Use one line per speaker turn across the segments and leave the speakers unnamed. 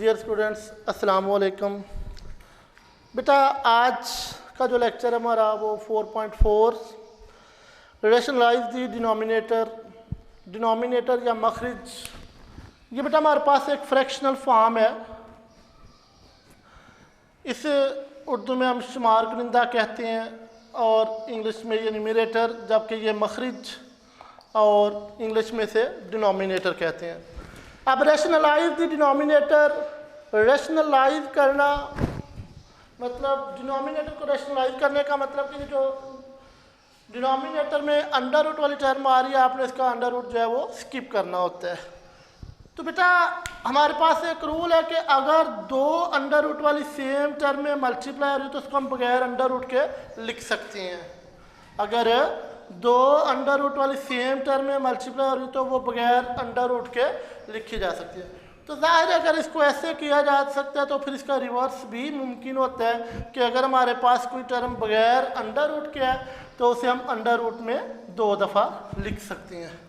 Dear students अस्सलाम वालेकुम। बेटा आज का जो लेक्चर है हमारा वो 4.4 रेशनलाइज द डिनोमिनेटर या मखरिज। ये बेटा हमारे पास एक फ्रैक्शनल फॉर्म है, इसे उर्दू में हम शुमार कुनिंदा कहते हैं और इंग्लिश में ये न्यूमरेटर, जबकि ये मखरिज और इंग्लिश में से डिनोमिनेटर कहते हैं। अब रेशनलाइज द डिनोमिनेटर, रेशनलाइज करना मतलब डिनोमिनेटर को रेशनलाइज करने का मतलब कि जो डिनोमिनेटर में अंडर रूट वाली टर्म आ रही है, आपने इसका अंडर रूट जो है वो स्किप करना होता है। तो बेटा हमारे पास एक रूल है कि अगर दो अंडर रूट वाली सेम टर्म में मल्टीप्लाई हो रही है तो उसको हम बगैर अंडर रूट के लिख सकते हैं। अगर दो अंडर रूट वाली सेम टर्म में मल्टीप्लाई हो रही तो वो बगैर अंडर रूट के लिखी जा सकती है। तो जाहिर है अगर इसको ऐसे किया जा सकता है तो फिर इसका रिवर्स भी मुमकिन होता है कि अगर हमारे पास कोई टर्म बगैर अंडर रूट के है तो उसे हम अंडर रूट में दो दफ़ा लिख सकते हैं।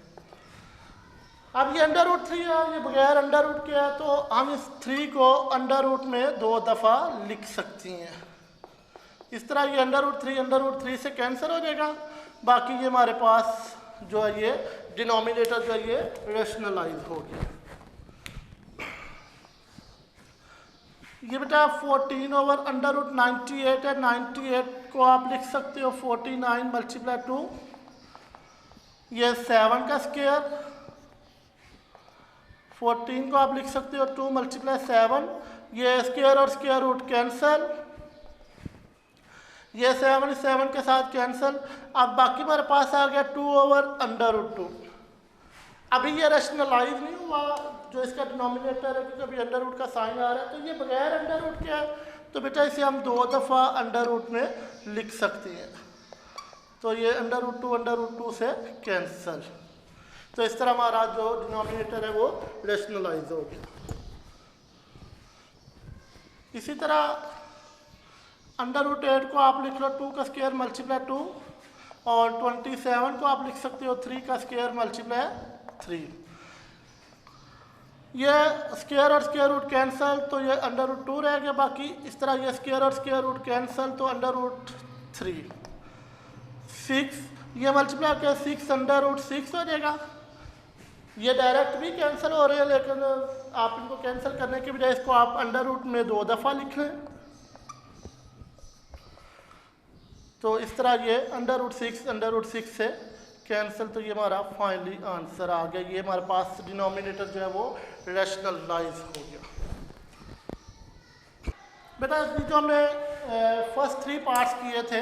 अब ये अंडर रूट 3 है, ये बगैर अंडर रूट के है, तो हम इस 3 को अंडर रूट में दो दफ़ा लिख सकते हैं। इस तरह ये अंडर रूट 3 से कैंसिल हो जाएगा। बाकी ये हमारे पास जो है ये डिनोमिनेटर जो है ये रेशनलाइज हो गया। ये बेटा 14 ओवर अंडर रूट 98 है। 98 को आप लिख सकते हो 49 मल्टीप्लाई 2, ये 7 का स्क्वायर। 14 को आप लिख सकते हो 2 मल्टीप्लाई 7, ये स्क्वायर और स्क्वायर रूट कैंसल, ये 7 के साथ कैंसल। अब बाकी हमारे पास आ गया 2 ओवर अंडर रूट 2। अभी ये रेशनलाइज नहीं हुआ जो इसका डिनोमिनेटर है, क्योंकि अभी अंडर रूट का साइन आ रहा है, तो ये बगैर अंडर रूट के है, तो बेटा इसे हम दो दफ़ा अंडर रूट में लिख सकते हैं। तो ये अंडर रूट 2 से कैंसल। तो इस तरह हमारा जो डिनोमिनेटर है वो रेशनलाइज हो गया। इसी तरह अंडर रूट 8 को आप लिख लो 2 का स्क्वायर मल्टीप्लाई 2, और 27 को आप लिख सकते हो 3 का स्क्वायर मल्टीप्लाई 3। ये स्क्वायर और स्क्वायर रूट कैंसल, तो ये अंडर रूट 2 रह गया। बाकी इस तरह ये स्क्वायर और स्क्वायर रूट कैंसल, तो अंडर रूट 3। 6 ये मल्टीप्लाई करके 6 अंडर रूट 6 हो जाएगा। ये डायरेक्ट भी कैंसिल हो रहे हैं, लेकिन आप इनको कैंसिल करने के बजाय इसको आप अंडर रूट में दो दफ़ा लिख लें। तो इस तरह ये अंडर रूट 6 से कैंसिल, तो ये हमारा फाइनली आंसर आ गया। ये हमारे पास डिनोमिनेटर जो है वो रेशनलाइज हो गया। बेटा जो हमने फर्स्ट 3 पार्ट्स किए थे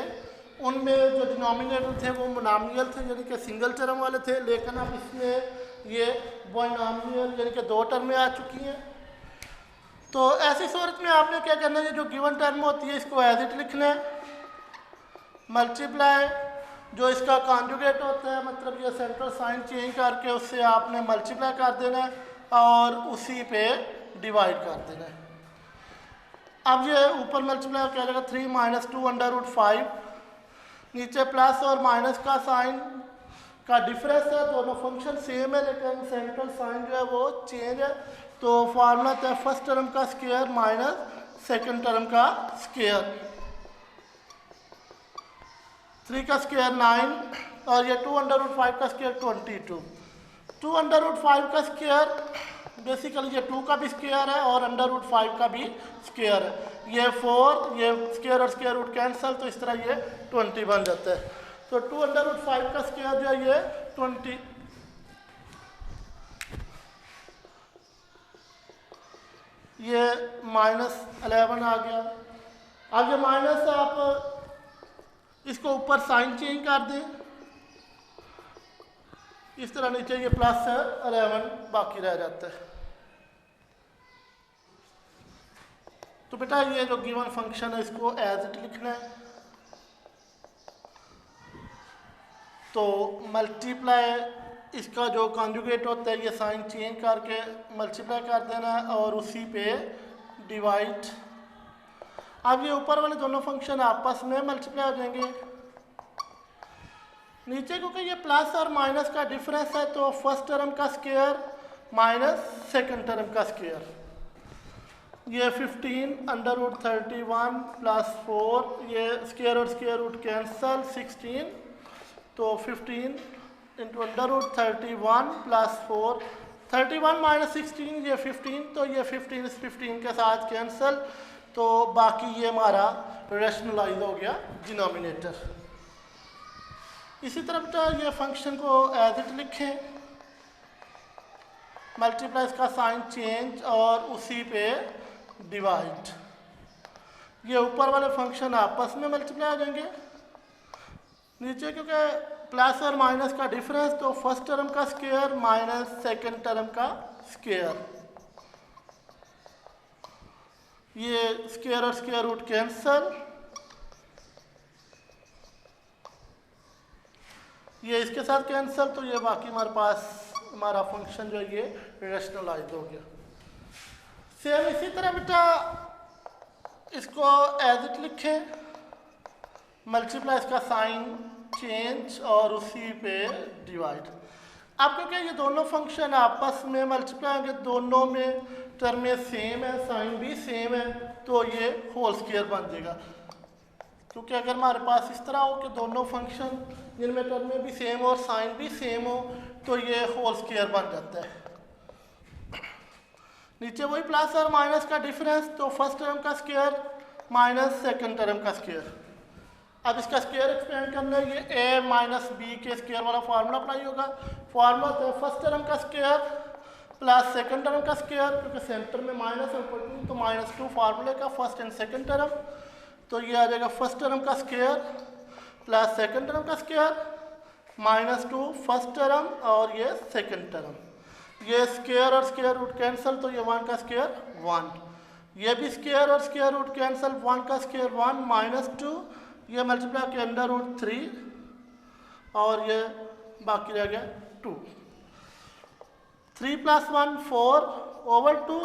उनमें जो डिनोमिनेटर थे वो मोनोमियल थे, यानी कि सिंगल टर्म वाले थे, लेकिन अब इसमें ये बाइनोमियल यानी कि दो टर्में आ चुकी हैं। तो ऐसी सूरत में आपने क्या करना है, जो गिवन टर्म होती है इसको एज इट लिखना है, मल्टीप्लाई जो इसका कॉन्जुगेट होता है, मतलब ये सेंट्रल साइन चेंज करके उससे आपने मल्टीप्लाई कर देना है और उसी पे डिवाइड कर देना है। अब ये ऊपर मल्टीप्लाई क्या जाएगा 3 माइनस 2 अंडर रूट 5, नीचे प्लस और माइनस का साइन का डिफरेंस है, दोनों फंक्शन सेम है लेकिन सेंट्रल साइन जो है वो चेंज है। तो फार्मूला था फर्स्ट टर्म का स्क्वायर माइनस सेकंड टर्म का स्क्वायर। 3 का स्क्वायर 9 और ये 2 अंडर रूट 5 का स्क्वायर 22। 2 अंडर रूट 5 का स्क्वायर बेसिकली ये 2 का भी स्क्वायर है और अंडर रूट 5 का भी स्क्वायर है। ये 4, ये स्क्वायर और स्क्वायर रूट कैंसल, तो इस तरह ये 20 बन जाता है। तो 2 अंडर रूट 5 का स्क्वायर जो है ये 20, ये -11 आ गया। अब ये माइनस आप इसको ऊपर साइन चेंज कर दें, इस तरह नीचे ये प्लस 11 बाकी रह जाता है। तो बेटा ये जो गिवन फंक्शन है इसको एज इट लिखना है। तो मल्टीप्लाई इसका जो कॉन्जुगेट होता है ये साइन चेंज करके मल्टीप्लाई कर देना है और उसी पे डिवाइड। अब ये ऊपर वाले दोनों फंक्शन आपस में मल्टीप्लाई हो जाएंगे। नीचे क्योंकि ये प्लस और माइनस का डिफरेंस है तो फर्स्ट टर्म का स्क्वायर माइनस सेकंड टर्म का स्क्वायर। ये 15 अंडर रूट 31 प्लस 4, ये स्क्वायर और स्क्वायर रूट कैंसल 16, तो 15 into under root 31 plus 4, 31 minus 16 ये 15, तो ये 15 इस 15 के साथ कैंसल, तो बाकी ये हमारा रेशनलाइज हो गया डिनोमिनेटर। इसी तरह बेटा ये फंक्शन को एज इट लिखें, मल्टीप्लाई इसका साइन चेंज और उसी पे डिवाइड। ये ऊपर वाले फंक्शन आपस में मल्टीप्लाई आ जाएंगे, नीचे क्योंकि प्लस और माइनस का डिफरेंस, तो फर्स्ट टर्म का स्क्वायर माइनस सेकंड टर्म का स्क्वायर, ये स्क्वायर और स्क्वायर रूट कैंसल, ये इसके साथ कैंसल, तो ये बाकी हमारे पास हमारा फंक्शन जो है ये रेशनलाइज हो गया। सेम इसी तरह बेटा इसको एज इट लिखें, मल्टीप्लाई इसका साइन चेंज और उसी पे डिवाइड। अब क्योंकि ये दोनों फंक्शन आपस में मल्टीप्लाई होंगे, दोनों में टर्में सेम है, साइन भी सेम है, तो ये होल स्क्वायर बन जाएगा। क्योंकि अगर हमारे पास इस तरह हो कि दोनों फंक्शन जिनमें टर्में भी सेम और साइन भी सेम हो, तो ये होल स्क्वायर बन जाता है। नीचे वही प्लस और माइनस का डिफरेंस, तो फर्स्ट टर्म का स्क्वायर माइनस सेकंड टर्म का स्क्वायर। अब इसका स्क्वायर एक्सपेंड करना है, ये a माइनस बी के स्क्वायर वाला फार्मूला अप्लाई होगा। फार्मूला होता है फर्स्ट टर्म का स्क्वायर प्लस सेकंड टर्म का स्क्वायर, क्योंकि सेंटर में माइनस और ऊपर 2, तो -2 फार्मूले का फर्स्ट एंड सेकंड टर्म, तो ये आ जाएगा फर्स्ट टर्म का स्क्वायर प्लस सेकंड टर्म का स्क्वायर -2 फर्स्ट टर्म और ये सेकंड टर्म, ये स्क्वायर और स्क्वायर रूट कैंसल, तो ये 1 का स्क्वायर 1, ये भी स्क्वायर और स्क्वायर रूट कैंसल, 1 का स्क्वायर 1 -2, ये मल्टीप्लाई के अंडर रूट 3 और ये बाकी रह गया 2, 3 + 1 4 ओवर 2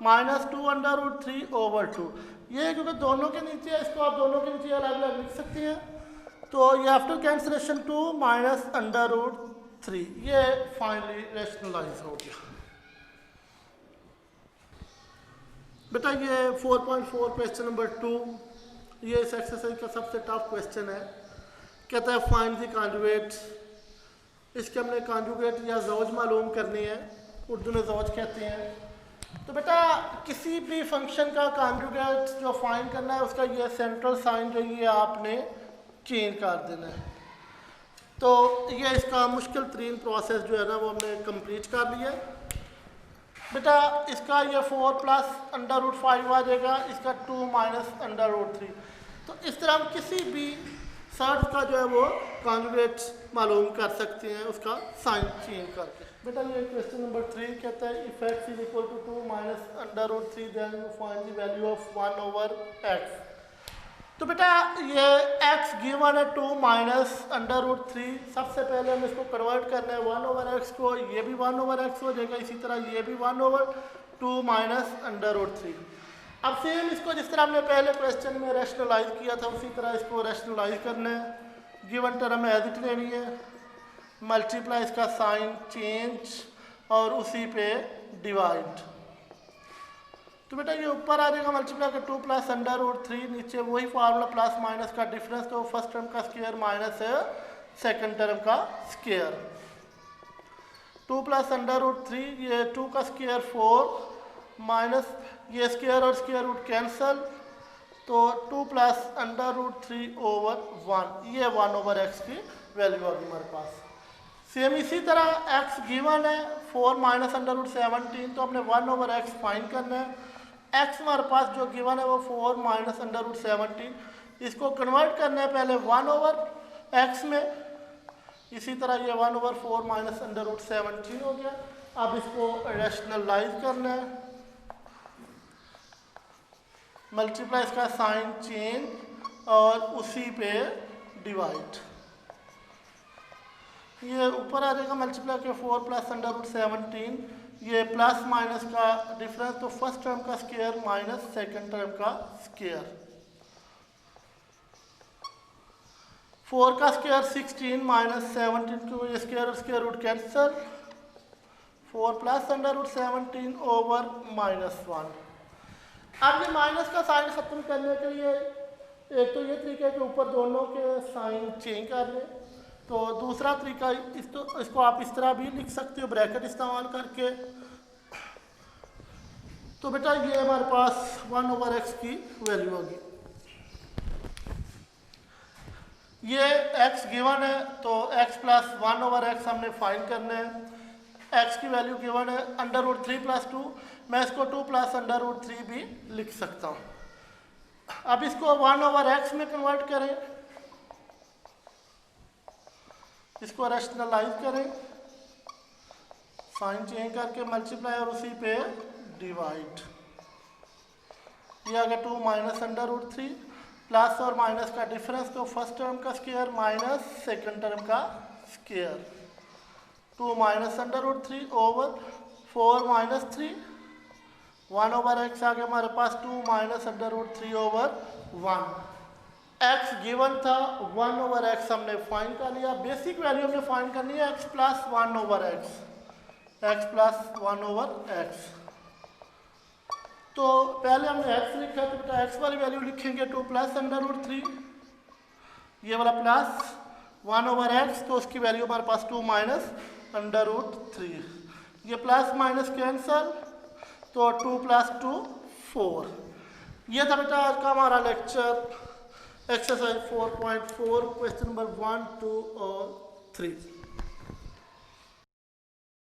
-2 अंडर रूट 3 ओवर 2। ये क्योंकि दोनों के नीचे है, इसको आप दोनों के नीचे अलग अलग लिख सकते हैं, तो ये आफ्टर कैंसिलेशन 2 अंडर रूट 3, ये फाइनली रेशनलाइज हो गया। बेटा ये 4.4 क्वेश्चन नंबर 2, ये इस एक्सरसाइज का सबसे टफ क्वेश्चन है। कहता है फाइंड द कॉन्जुगेट। इसके हमने कॉन्जुगेट या ज़ौज मालूम करनी है, उर्दू में ज़ौज कहते हैं। तो बेटा किसी भी फंक्शन का कॉन्जुगेट जो फाइंड करना है, उसका ये सेंट्रल साइन जो ये आपने चेंज कर देना है। तो ये इसका मुश्किल तरीन प्रोसेस जो है ना वो हमने कंप्लीट कर लिया। बेटा इसका ये 4 + अंडर रूट 5 आ जाएगा, इसका 2 - अंडर रूट 3। तो इस तरह हम किसी भी सर्च का जो है वो कॉन्जुगेट मालूम कर सकते हैं उसका साइन चेंज करके। बेटा ये क्वेश्चन नंबर 3 कहता है if x = 2 - under root 3 then you find the value of 1/x। तो बेटा ये x गिवन है 2 - अंडर रूट 3, सबसे पहले हम इसको कन्वर्ट करना है 1/x को, ये भी 1/x हो जाएगा, इसी तरह ये भी 1/2 - अंडर रूट 3। अब सेम इसको जिस तरह हमने पहले क्वेश्चन में रेशनलाइज किया था उसी तरह इसको रेशनलाइज करना है। गिवन टर्म एज इट लेनी है, मल्टीप्लाई इसका साइन चेंज और उसी पे डिवाइड। तो बेटा ये ऊपर आ जाएगा मल्टीप्लाई का 2 + अंडर रूट 3, नीचे वही फार्मूला प्लस माइनस का डिफरेंस, तो फर्स्ट टर्म का स्क्वायर माइनस सेकंड टर्म का स्क्वायर, 2 + अंडर रूट 3, ये 2 का स्क्वायर 4 माइनस ये स्क्वायर और स्क्वायर रूट कैंसल, तो 2 + अंडर रूट 3 ओवर 1, ये 1/x की वैल्यू आ गई हमारे पास। सेम इसी तरह x गिवन है 4 - अंडर रूट 17, तो हमने 1/x फाइंड करना है। x हमारे पास जो गिवन है वो 4 - अंडर रूट 17, इसको कन्वर्ट करना है पहले 1/x में, इसी तरह ये 1/4 - अंडर रूट 17 हो गया। अब इसको रेशनलाइज करना है, मल्टीप्लाई इसका साइन चेंज और उसी पे डिवाइड। ये ऊपर आ जाएगा मल्टीप्लाई के 4 + अंडर रूट 17, ये प्लस माइनस का डिफरेंस, तो फर्स्ट टर्म का स्क्वायर माइनस सेकंड टर्म का स्क्वायर, 4 का स्क्वायर 16 - 17, को ये स्क्वायर और square root cancel, 4 + under root 17 over -1। अब ये माइनस का साइन ख़त्म करने के लिए एक तो ये तरीका है कि ऊपर दोनों के साइन चेंज कर लें, तो दूसरा तरीका इसको आप इस तरह भी लिख सकते हो ब्रैकेट इस्तेमाल करके। तो बेटा ये हमारे पास 1/x की वैल्यू होगी। ये x गिवन है तो x प्लस 1/x हमने फाइंड करना है। x की वैल्यू गिवन है √3 + 2, मैं इसको 2 + √3 भी लिख सकता हूँ। अब इसको 1/x में कन्वर्ट करें, इसको रैशनलाइज करें, साइन चेंज करके मल्टीप्लाई और उसी पे डिवाइड। ये आ गया 2 - √3 प्लस और माइनस का डिफरेंस, तो फर्स्ट टर्म का स्क्वायर माइनस सेकंड टर्म का स्क्वायर। 2 - √3 ओवर 4 - 3, 1/x आ गया हमारे पास 2 - √3 ओवर 1। x गिवन था 1/x हमने फाइंड कर लिया। बेसिक वैल्यू हमने फाइंड करनी है x plus 1/x, x plus 1/x। तो पहले हमने x लिखा तो बेटा x वाली वैल्यू लिखेंगे 2 + √3, ये वाला प्लस 1/x, तो उसकी वैल्यू हमारे पास 2 - √3। ये प्लस माइनस कैंसल, तो 2 + 2 4। ये था बेटा आज का हमारा लेक्चर, एक्सरसाइज 4.4, क्वेश्चन नंबर 1, 2 और 3।